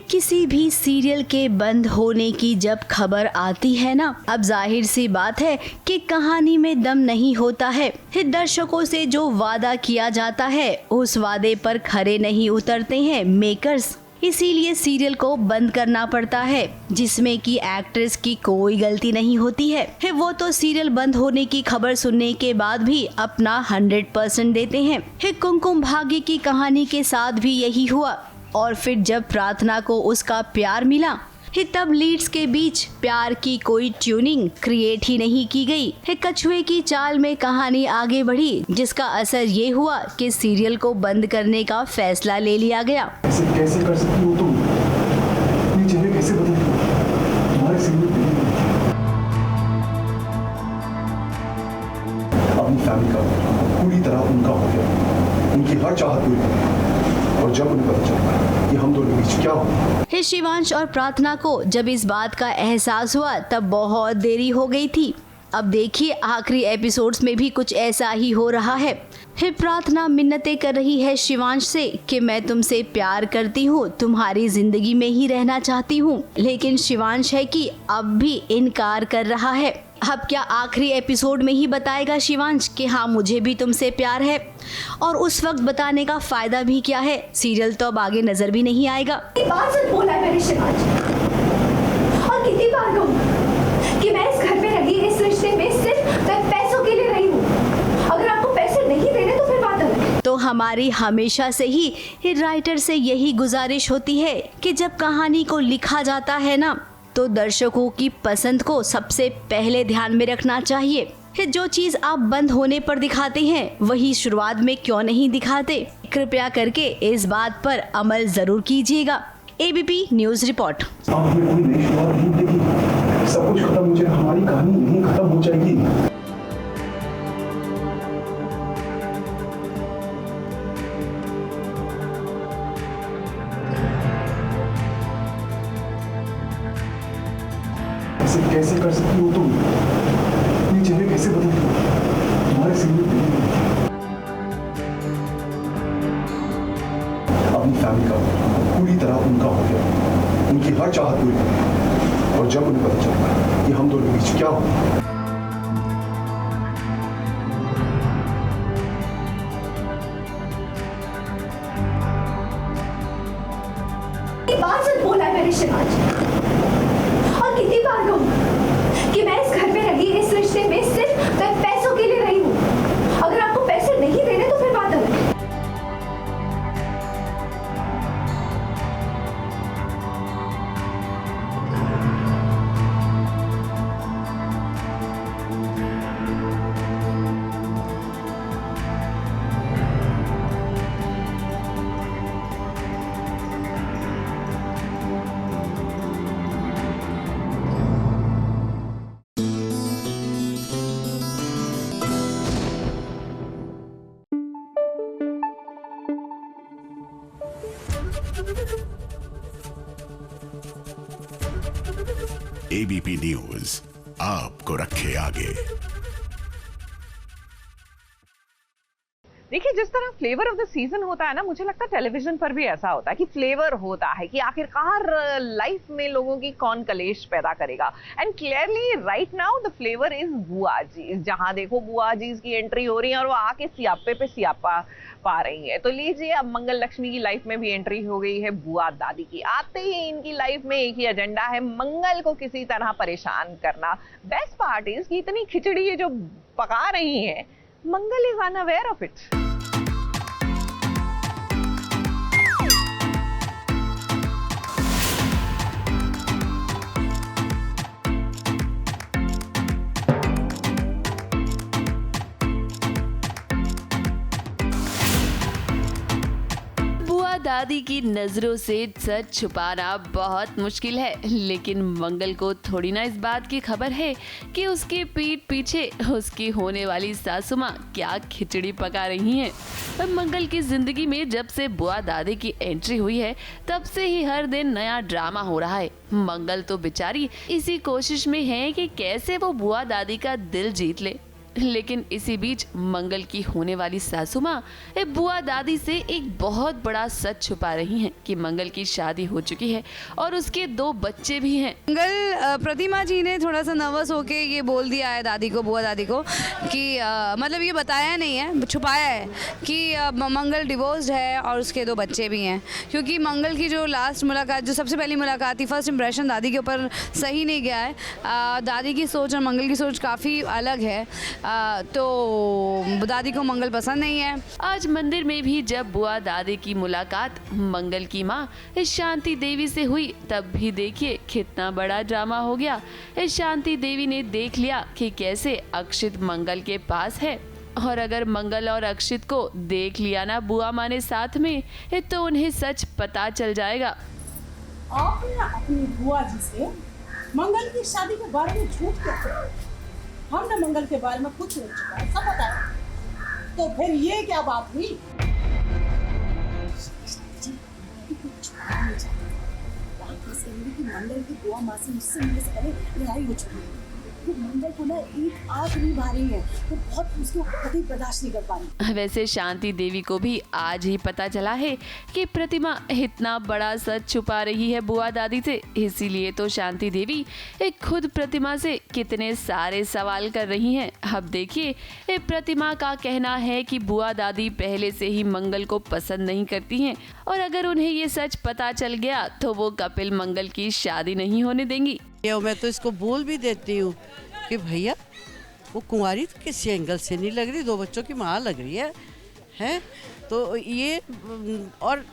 किसी भी सीरियल के बंद होने की जब खबर आती है ना, अब जाहिर सी बात है कि कहानी में दम नहीं होता है। दर्शकों से जो वादा किया जाता है उस वादे पर खरे नहीं उतरते हैं मेकर्स, इसीलिए सीरियल को बंद करना पड़ता है जिसमें कि एक्ट्रेस की कोई गलती नहीं होती है। वो तो सीरियल बंद होने की खबर सुनने के बाद भी अपना 100% देते हैं। कुमकुम भाग्य की कहानी के साथ भी यही हुआ और फिर जब प्रार्थना को उसका प्यार मिला है तब लीड्स के बीच प्यार की कोई ट्यूनिंग क्रिएट ही नहीं की गई है। कछुए की चाल में कहानी आगे बढ़ी, जिसका असर ये हुआ कि सीरियल को बंद करने का फैसला ले लिया गया। ऐसे कैसे कर सकती हो तुम? अपनी चेहरे कैसे बदल दी? तुम्हारे सीरियल अपनी फैमिली का पूरी तरह उनका हो गया, उनकी हर चाहत पूरी कर। और जब उन्हें पता चला कि हम दोनों के बीच क्या हुआ है, शिवांश और प्रार्थना को जब इस बात का एहसास हुआ तब बहुत देरी हो गई थी। अब देखिए आखिरी एपिसोड्स में भी कुछ ऐसा ही हो रहा है। प्रार्थना मिन्नतें कर रही है शिवांश से कि मैं तुमसे प्यार करती हूँ, तुम्हारी जिंदगी में ही रहना चाहती हूँ, लेकिन शिवांश है कि अब भी इनकार कर रहा है। अब क्या आखिरी एपिसोड में ही बताएगा शिवांश कि हाँ मुझे भी तुमसे प्यार है, और उस वक्त बताने का फायदा भी क्या है? सीरियल तो अब आगे नजर भी नहीं आएगा। बात सच बोला है मैंने शिवांश, और कितनी बार कहूँ कि मैं इस घर में रही, इस रिश्ते में सिर्फ मैं पैसों के लिए रही हूँ। अगर आपको पैसे नहीं देने तो फिर बात अलग है। तो हमारी हमेशा से ही राइटर से यही गुजारिश होती है कि जब कहानी को लिखा जाता है ना, तो दर्शकों की पसंद को सबसे पहले ध्यान में रखना चाहिए। जो चीज आप बंद होने पर दिखाते हैं वही शुरुआत में क्यों नहीं दिखाते? कृपया करके इस बात पर अमल जरूर कीजिएगा। ABP news report. हमें कोई नई शुरुआत नहीं मिलेगी, सब कुछ खत्म हो जाएगा, हमारी कहानी नहीं खत्म हो जाएगी। ऐसे कैसे कर सकती हो तुम? अपनी चेहरे कैसे बदल दी? तुम्हारे सीरियल अपनी फैमिली का पूरी तरह उनका हो गया, उनकी हर चाहत पूरी कर। और जब उन्हें पता चला कि हम दोनों के बीच क्या हुआ बात सच बोला है मैंने शिवांश, और कितनी बार कहूँ कि मैं इस घर में रही, इस रिश्ते में सिर्फ मैं पैसों के लिए रही हूँ। अगर आपको पैसे नहीं देने तो फिर बात अलग है। ABP न्यूज आपको रखे आगे। देखिए जिस तरह फ्लेवर ऑफ द सीजन होता है ना, मुझे लगता है टेलीविजन पर भी ऐसा होता है कि फ्लेवर होता है कि आखिरकार लाइफ में लोगों की कौन कलेश पैदा करेगा। And clearly right now the flavour is बुआ जी। जहां देखो बुआ जी की एंट्री हो रही है और वो आके सियापे पे सियापा पा रही है। तो लीजिए अब मंगल लक्ष्मी की लाइफ में भी एंट्री हो गई है बुआ दादी की। आते ही इनकी लाइफ में एक ही एजेंडा है, मंगल को किसी तरह परेशान करना। बेस्ट पार्ट इज कि इतनी खिचड़ी ये जो पका रही है, मंगल इज अनअवेयर ऑफ इट। दादी की नजरों से सच छुपाना बहुत मुश्किल है, लेकिन मंगल को थोड़ी ना इस बात की खबर है कि उसके पीठ पीछे उसकी होने वाली सासू माँ क्या खिचड़ी पका रही हैं। मंगल की जिंदगी में जब से बुआ दादी की एंट्री हुई है तब से ही हर दिन नया ड्रामा हो रहा है। मंगल तो बेचारी इसी कोशिश में है कि कैसे वो बुआ दादी का दिल जीत ले, लेकिन इसी बीच मंगल की होने वाली सासू माँ बुआ दादी से एक बहुत बड़ा सच छुपा रही हैं कि मंगल की शादी हो चुकी है और उसके 2 बच्चे भी हैं। मंगल प्रतिमा जी ने थोड़ा सा नर्वस होके ये बोल दिया है दादी को, बुआ दादी को, कि मतलब ये बताया नहीं है, छुपाया है कि मंगल डिवोर्स्ड है और उसके 2 बच्चे भी हैं। क्योंकि मंगल की जो लास्ट मुलाकात, जो सबसे पहली मुलाकात थी, फर्स्ट इंप्रेशन दादी के ऊपर सही नहीं गया है। दादी की सोच और मंगल की सोच काफ़ी अलग है। तो दादी को मंगल पसंद नहीं है। आज मंदिर में भी जब बुआ दादी की मुलाकात मंगल की माँ इस शांति देवी से हुई, तब भी देखिए कितना बड़ा ड्रामा हो गया। इस शांति देवी ने देख लिया कि कैसे अक्षित मंगल के पास है, और अगर मंगल और अक्षित को देख लिया ना बुआ माँ ने साथ में, तो उन्हें सच पता चल जाएगा। आपने अपनी बुआ जी से मंगल की शादी के बारे में झूठ कहते, हमने मंगल के बारे में कुछ नहीं चुका है, सब बताया, तो फिर ये क्या बात हुई? मंगल की बुआ माँ से मुझसे मिलने से पहले लड़ाई हो चुकी है। तो मंगल को ना एक आखिरी बारी है, तो बहुत उसको कभी बर्दाश्त नहीं कर पा रही। वैसे शांति देवी को भी आज ही पता चला है कि प्रतिमा इतना बड़ा सच छुपा रही है बुआ दादी से, इसीलिए तो शांति देवी खुद प्रतिमा से कितने सारे सवाल कर रही हैं। अब देखिए प्रतिमा का कहना है कि बुआ दादी पहले से ही मंगल को पसंद नहीं करती हैं, और अगर उन्हें ये सच पता चल गया तो वो कपिल मंगल की शादी नहीं होने देंगी। मैं तो इसको बोल भी देती हूँ कि भैया वो कुंवारी तो किसी एंगल से नहीं लग रही, 2 बच्चों की माँ लग रही है? तो ये, और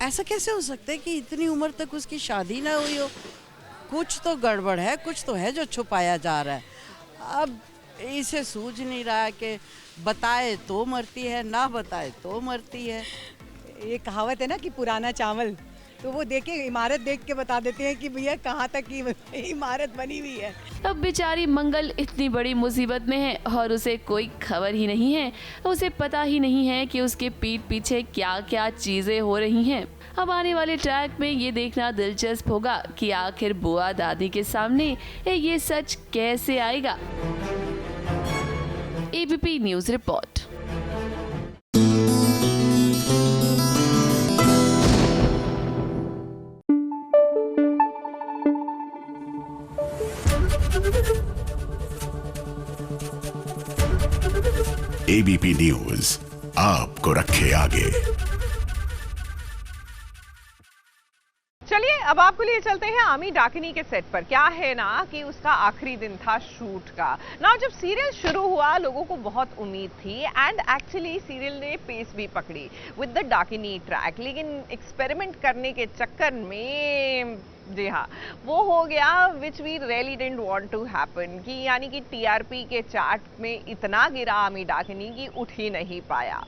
ऐसा कैसे हो सकता है कि इतनी उम्र तक उसकी शादी ना हुई हो? कुछ तो गड़बड़ है, कुछ तो है जो छुपाया जा रहा है। अब इसे सूझ नहीं रहा कि बताए तो मरती है, ना बताए तो मरती है। ये कहावत है ना कि पुराना चावल, तो वो देख के इमारत देख के बता देते हैं कि भैया कहाँ तक की इमारत बनी हुई है। अब बेचारी मंगल इतनी बड़ी मुसीबत में है और उसे कोई खबर ही नहीं है, उसे पता ही नहीं है कि उसके पीठ पीछे क्या क्या चीजें हो रही हैं। अब आने वाले ट्रैक में ये देखना दिलचस्प होगा कि आखिर बुआ दादी के सामने ये सच कैसे आएगा। ABP न्यूज रिपोर्ट। ABP न्यूज आपको रखे आगे। चलिए अब आपको लिए चलते हैं आमी डाकिनी के सेट पर। क्या है ना कि उसका आखिरी दिन था शूट का ना। जब सीरियल शुरू हुआ लोगों को बहुत उम्मीद थी एंड एक्चुअली सीरियल ने पेस भी पकड़ी विद द डाकिनी ट्रैक, लेकिन एक्सपेरिमेंट करने के चक्कर में जी हाँ वो हो गया which we really didn't want to happen, कि यानी कि TRP के चार्ट में इतना गिरा आमी डाकिनी की उठ ही नहीं पाया।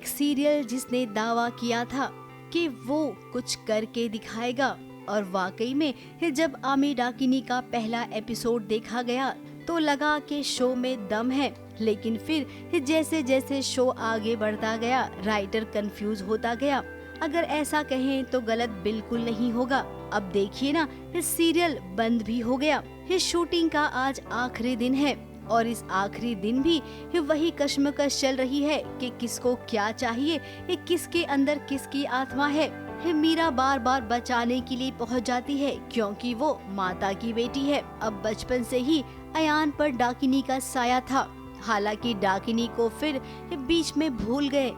सीरियल जिसने दावा किया था कि वो कुछ करके दिखाएगा, और वाकई में जब आमी डाकिनी का पहला एपिसोड देखा गया तो लगा कि शो में दम है, लेकिन फिर जैसे जैसे शो आगे बढ़ता गया राइटर कंफ्यूज होता गया। अगर ऐसा कहें तो गलत बिल्कुल नहीं होगा। अब देखिए ना सीरियल बंद भी हो गया। इस शूटिंग का आज आखिरी दिन है और इस आखिरी दिन भी वही कश्मकश चल रही है कि किसको क्या चाहिए, किसके अंदर किसकी आत्मा है। मीरा बार बार बचाने के लिए पहुंच जाती है क्योंकि वो माता की बेटी है। अब बचपन से ही अयान पर डाकिनी का साया था, हालांकि डाकिनी को फिर बीच में भूल गए,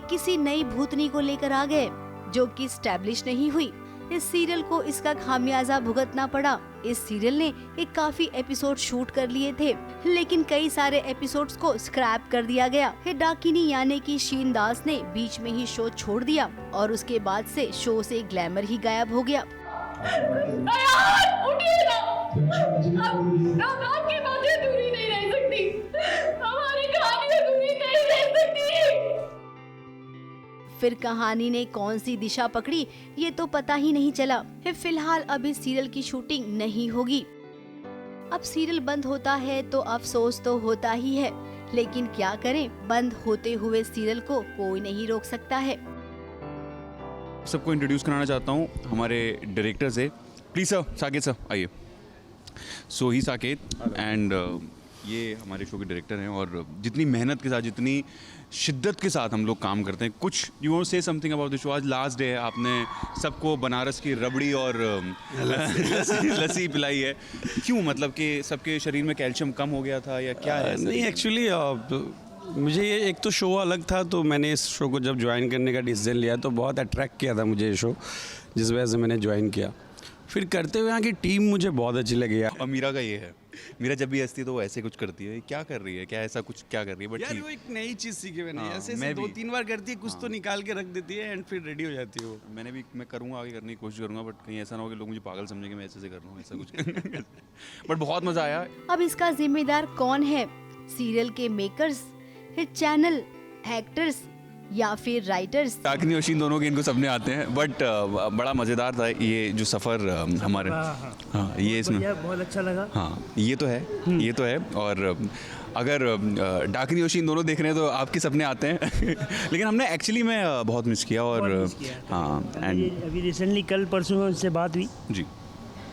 किसी नई भूतनी को लेकर आ गए जो कि स्टैब्लिश नहीं हुई। इस सीरियल को इसका खामियाजा भुगतना पड़ा। इस सीरियल ने काफी एपिसोड शूट कर लिए थे, लेकिन कई सारे एपिसोड्स को स्क्रैप कर दिया गया। डाकिनी यानी कि शीन दास ने बीच में ही शो छोड़ दिया और उसके बाद से शो से ग्लैमर ही गायब हो गया। उठिए ना, अब आपकी बातें अधूरी नहीं रह सकती, हमारी कहानी अधूरी नहीं रह सकती। फिर कहानी ने कौन सी दिशा पकड़ी ये तो पता ही नहीं चला। फिलहाल अभी सीरियल की शूटिंग नहीं होगी। अब सीरियल बंद होता है तो अफसोस तो होता ही है, लेकिन क्या करें, बंद होते हुए सीरियल को कोई नहीं रोक सकता है। सबको इंट्रोड्यूस कराना चाहता हूँ हमारे डायरेक्टर से। प्लीज सर, साकेत सर आइए। सो ही साकेत एंड ये हमारे शो के डायरेक्टर हैं और जितनी मेहनत के साथ, जितनी शिद्दत के साथ हम लोग काम करते हैं। कुछ you want say something about the show? आज लास्ट डे है, आपने सबको बनारस की रबड़ी और लस्सी पिलाई है, क्यों? मतलब कि सबके शरीर में कैल्शियम कम हो गया था या क्या है? नहीं, एक्चुअली मुझे ये एक तो शो अलग था, तो मैंने इस शो को जब ज्वाइन करने का डिसीजन लिया तो बहुत अट्रैक्ट किया था मुझे ये शो, जिस वजह से मैंने ज्वाइन किया। फिर करते हुए यहाँ की टीम मुझे बहुत अच्छी लगी है। और मीरा का ये है, मीरा जब भी हंसती है तो वो ऐसे कुछ करती है, क्या कर रही है, क्या ऐसा कुछ क्या कर रही है? बट यार वो एक नई चीज़ सीखे मैंने, ऐसे मैं 2-3 बार करती है, कुछ तो निकाल के रख देती है एंड फिर रेडी हो जाती है वो। मैं करूँगा, आगे करने की कोशिश करूँगा, बट कहीं ऐसा ना हो कि लोग मुझे पागल समझें कि मैं ऐसे कर रहा हूँ, ऐसा कुछ। बट बहुत मज़ा आया। अब इसका जिम्मेदार कौन है? सीरियल के मेकर्स, हिट चैनल, एक्टर्स या फिर राइटर्स? डाकिनी और शीन दोनों के इनको सबने आते हैं, बट बड़ा मज़ेदार था ये जो सफ़र हमारे। हाँ, ये इसमें बहुत अच्छा लगा। हाँ, ये तो है और अगर डाकिनी और शीन दोनों देख रहे हैं तो आपके सपने आते हैं। लेकिन हमने एक्चुअली में बहुत मिस किया और हाँ, एंड अभी रिसेंटली कल परसों में उनसे बात हुई जी,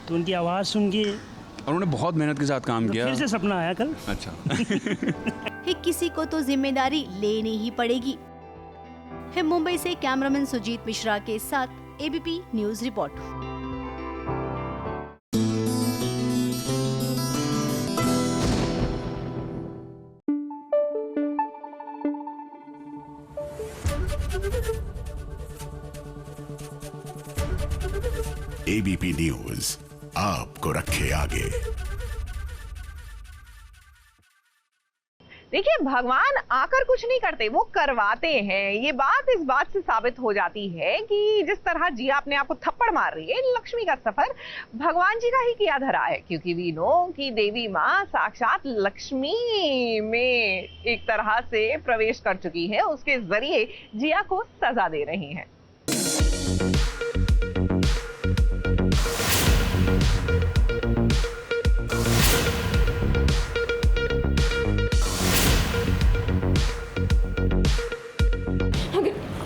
तो उनकी आवाज़ सुन के और उन्होंने बहुत मेहनत के साथ काम किया। फिर से सपना आया कल। अच्छा। किसी को तो जिम्मेदारी लेनी ही पड़ेगी। है मुंबई से कैमरामैन सुजीत मिश्रा के साथ ABP news report. ABP news आपको रखे आगे। देखिए, भगवान आकर कुछ नहीं करते, वो करवाते हैं। ये बात इस बात से साबित हो जाती है कि जिस तरह जिया अपने आप को थप्पड़ मार रही है, लक्ष्मी का सफर भगवान जी का ही किया धरा है, क्योंकि वी नो कि देवी माँ साक्षात लक्ष्मी में एक तरह से प्रवेश कर चुकी है, उसके जरिए जिया को सजा दे रही हैं।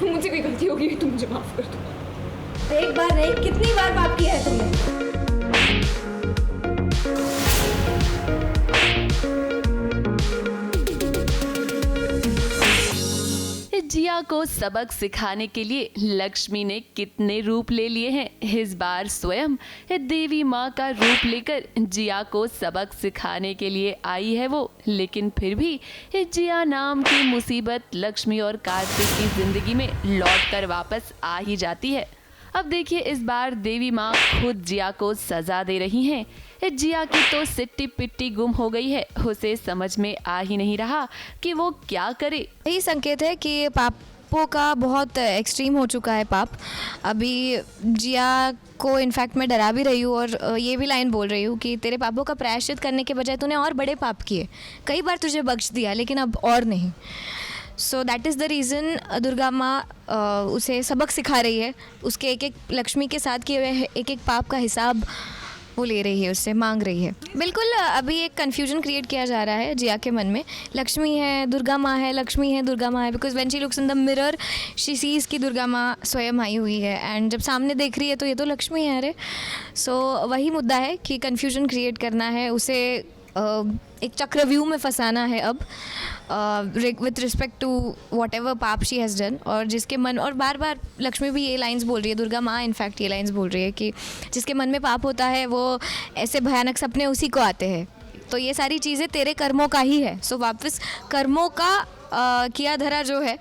मुझसे कोई गलती होगी तो मुझे माफ कर दो। एक बार नहीं, कितनी बार माफ किया है तुमने? जिया को सबक सिखाने के लिए लक्ष्मी ने कितने रूप ले लिए हैं। इस बार स्वयं देवी माँ का रूप लेकर जिया को सबक सिखाने के लिए आई है वो, लेकिन फिर भी जिया नाम की मुसीबत लक्ष्मी और कार्तिक की जिंदगी में लौट कर वापस आ ही जाती है। अब देखिए, इस बार देवी माँ खुद जिया को सजा दे रही हैं। जिया की तो सिट्टी पिट्टी गुम हो गई है, उसे समझ में आ ही नहीं रहा कि वो क्या करे। यही संकेत है कि पापों का बहुत एक्सट्रीम हो चुका है पाप। अभी जिया को इनफैक्ट मैं डरा भी रही हूँ और ये भी लाइन बोल रही हूँ कि तेरे पापों का प्रायश्चित करने के बजाय तूने और बड़े पाप किए। कई बार तुझे बख्श दिया लेकिन अब और नहीं। So that is the reason Durga माँ उसे सबक सिखा रही है। उसके एक एक लक्ष्मी के साथ किए हुए एक एक पाप का हिसाब वो ले रही है, उससे मांग रही है। बिल्कुल अभी एक कन्फ्यूजन क्रिएट किया जा रहा है जिया के मन में। लक्ष्मी है, दुर्गा माँ है, लक्ष्मी है, दुर्गा माँ है, because when she looks in the mirror she sees की दुर्गा माँ स्वयं आई हुई है एंड जब सामने देख रही है तो ये तो लक्ष्मी है। अरे सो वही मुद्दा है कि कन्फ्यूजन क्रिएट करना है, उसे एक चक्रव्यूह में फंसाना है अब with respect to whatever पाप शी हैज़ डन। और जिसके मन, और बार बार लक्ष्मी भी ये लाइंस बोल रही है, दुर्गा माँ इनफैक्ट ये लाइंस बोल रही है कि जिसके मन में पाप होता है वो ऐसे भयानक सपने उसी को आते हैं। तो ये सारी चीज़ें तेरे कर्मों का ही है। सो वापस कर्मों का किया धरा जो है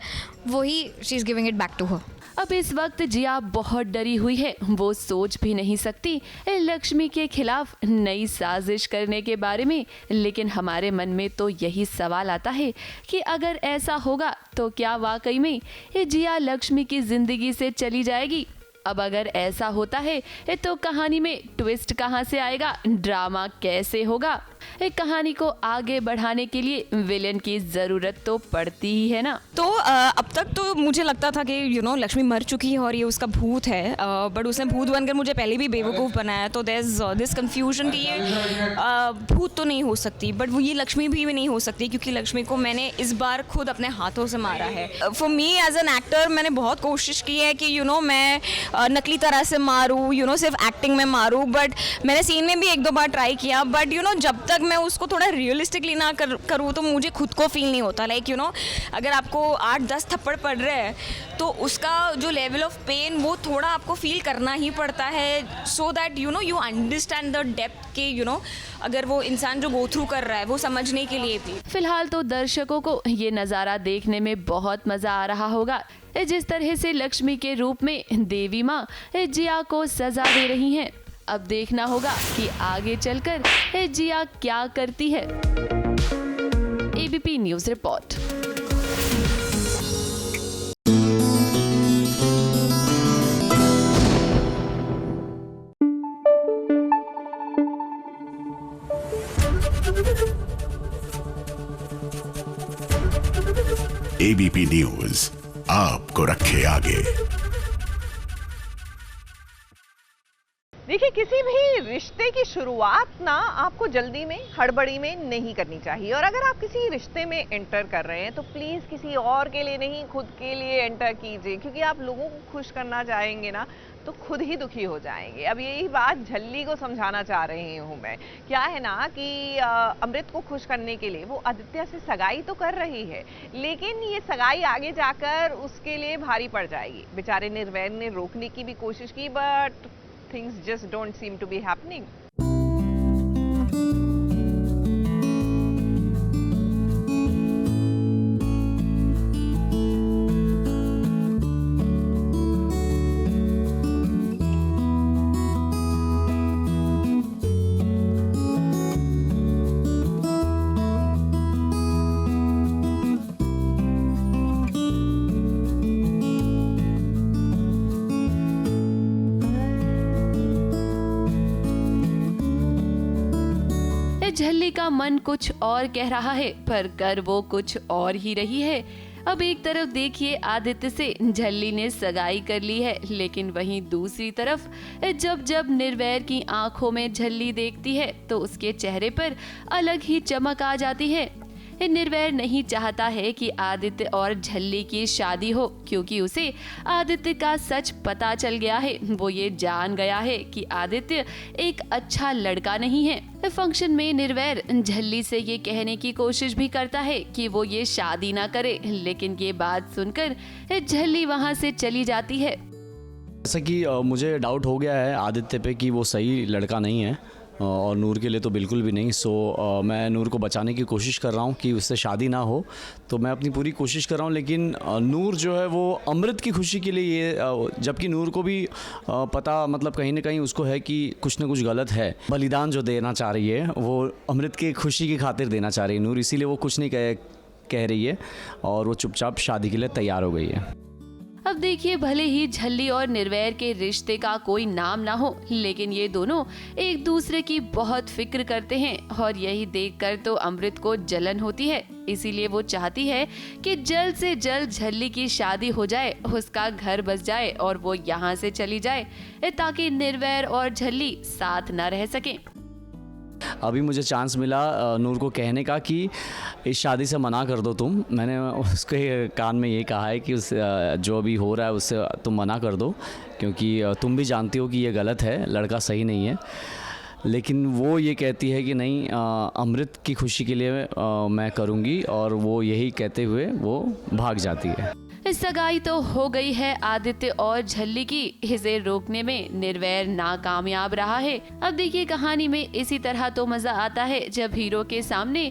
वही she is giving it back to her. अब इस वक्त जिया बहुत डरी हुई है, वो सोच भी नहीं सकती लक्ष्मी के खिलाफ नई साजिश करने के बारे में। लेकिन हमारे मन में तो यही सवाल आता है कि अगर ऐसा होगा तो क्या वाकई में जिया लक्ष्मी की जिंदगी से चली जाएगी? अब अगर ऐसा होता है तो कहानी में ट्विस्ट कहाँ से आएगा, ड्रामा कैसे होगा? एक कहानी को आगे बढ़ाने के लिए विलेन की ज़रूरत तो पड़ती ही है ना। तो अब तक तो मुझे लगता था कि लक्ष्मी मर चुकी है और ये उसका भूत है, बट उसने भूत बनकर मुझे पहले भी बेवकूफ़ बनाया। तो देयर इज दिस कंफ्यूजन कि ये भूत तो नहीं हो सकती, बट वो ये लक्ष्मी भी नहीं हो सकती क्योंकि लक्ष्मी को मैंने इस बार खुद अपने हाथों से मारा है। For me as an actor मैंने बहुत कोशिश की है कि मैं नकली तरह से मारूँ, सिर्फ एक्टिंग में मारूँ, बट मैंने सीन में भी एक दो बार ट्राई किया, बट जब तक मैं उसको थोड़ा रियलिस्टिकली ना करूँ तो मुझे खुद को फील नहीं होता। लाइक अगर आपको 8-10 थप्पड़ पड़ रहे हैं तो उसका जो लेवल ऑफ पेन वो थोड़ा आपको फील करना ही पड़ता है, so that you understand the depth के अगर वो इंसान जो गो थ्रू कर रहा है वो समझने के लिए भी। फिलहाल तो दर्शकों को ये नज़ारा देखने में बहुत मज़ा आ रहा होगा, जिस तरह से लक्ष्मी के रूप में देवी माँ जिया को सजा दे रही हैं। अब देखना होगा कि आगे चलकर जिया क्या करती है। ABP news report. ABP news आपको रखे आगे। देखिए, किसी भी रिश्ते की शुरुआत ना आपको जल्दी में, हड़बड़ी में नहीं करनी चाहिए। और अगर आप किसी रिश्ते में एंटर कर रहे हैं तो प्लीज़ किसी और के लिए नहीं, खुद के लिए एंटर कीजिए, क्योंकि आप लोगों को खुश करना चाहेंगे ना तो खुद ही दुखी हो जाएंगे। अब यही बात झल्ली को समझाना चाह रही हूँ मैं। क्या है ना कि अमृत को खुश करने के लिए वो आदित्य से सगाई तो कर रही है, लेकिन ये सगाई आगे जाकर उसके लिए भारी पड़ जाएगी। बेचारे निर्वैर ने रोकने की भी कोशिश की, but things just don't seem to be happening. झल्ली का मन कुछ और कह रहा है पर कर वो कुछ और ही रही है। अब एक तरफ देखिए आदित्य से झल्ली ने सगाई कर ली है, लेकिन वहीं दूसरी तरफ जब जब निर्वैर की आंखों में झल्ली देखती है तो उसके चेहरे पर अलग ही चमक आ जाती है। निर्वैर नहीं चाहता है कि आदित्य और झल्ली की शादी हो, क्योंकि उसे आदित्य का सच पता चल गया है। वो ये जान गया है कि आदित्य एक अच्छा लड़का नहीं है। फंक्शन में निर्वैर झल्ली से ये कहने की कोशिश भी करता है कि वो ये शादी ना करे, लेकिन ये बात सुनकर झल्ली वहाँ से चली जाती है। जैसा कि मुझे डाउट हो गया है आदित्य पे कि वो सही लड़का नहीं है और नूर के लिए तो बिल्कुल भी नहीं। सो मैं नूर को बचाने की कोशिश कर रहा हूँ कि उससे शादी ना हो, तो मैं अपनी पूरी कोशिश कर रहा हूँ। लेकिन नूर जो है वो अमृत की खुशी के लिए ये, जबकि नूर को भी पता मतलब कहीं ना कहीं उसको है कि कुछ ना कुछ गलत है। बलिदान जो देना चाह रही है वो अमृत की खुशी की खातिर देना चाह रही है नूर, इसीलिए वो कुछ नहीं कह रही है और वो चुपचाप शादी के लिए तैयार हो गई है। अब देखिए, भले ही झल्ली और निर्वैर के रिश्ते का कोई नाम ना हो, लेकिन ये दोनों एक दूसरे की बहुत फिक्र करते हैं और यही देखकर तो अमृत को जलन होती है। इसीलिए वो चाहती है कि जल्द से जल्द झल्ली की शादी हो जाए, उसका घर बस जाए और वो यहाँ से चली जाए, ताकि निर्वैर और झल्ली साथ न रह सकें। अभी मुझे चांस मिला नूर को कहने का कि इस शादी से मना कर दो तुम। मैंने उसके कान में ये कहा है कि उस जो अभी हो रहा है उससे तुम मना कर दो, क्योंकि तुम भी जानती हो कि ये गलत है, लड़का सही नहीं है। लेकिन वो ये कहती है कि नहीं, अमृत की खुशी के लिए मैं करूँगी, और वो यही कहते हुए वो भाग जाती है। सगाई तो हो गई है आदित्य और झल्ली की, इसे रोकने में निर्वैर नाकामयाब रहा है। अब देखिए, कहानी में इसी तरह तो मजा आता है जब हीरो के सामने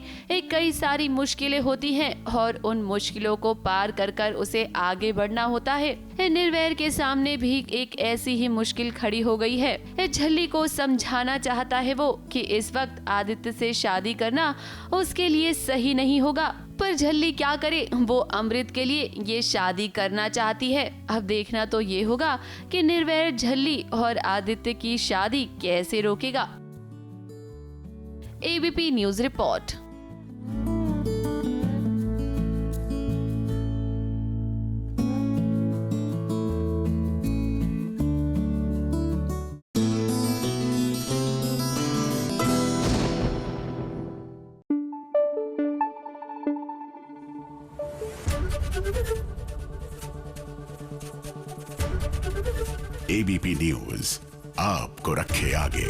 कई सारी मुश्किलें होती हैं और उन मुश्किलों को पार कर कर उसे आगे बढ़ना होता है। निर्वैर के सामने भी एक ऐसी ही मुश्किल खड़ी हो गई है। झल्ली को समझाना चाहता है वो कि इस वक्त आदित्य से शादी करना उसके लिए सही नहीं होगा, पर झल्ली क्या करे, वो अमृत के लिए ये शादी करना चाहती है। अब देखना तो ये होगा कि निर्वैर झल्ली और आदित्य की शादी कैसे रोकेगा। ABP news report. ABP news आपको रखे आगे।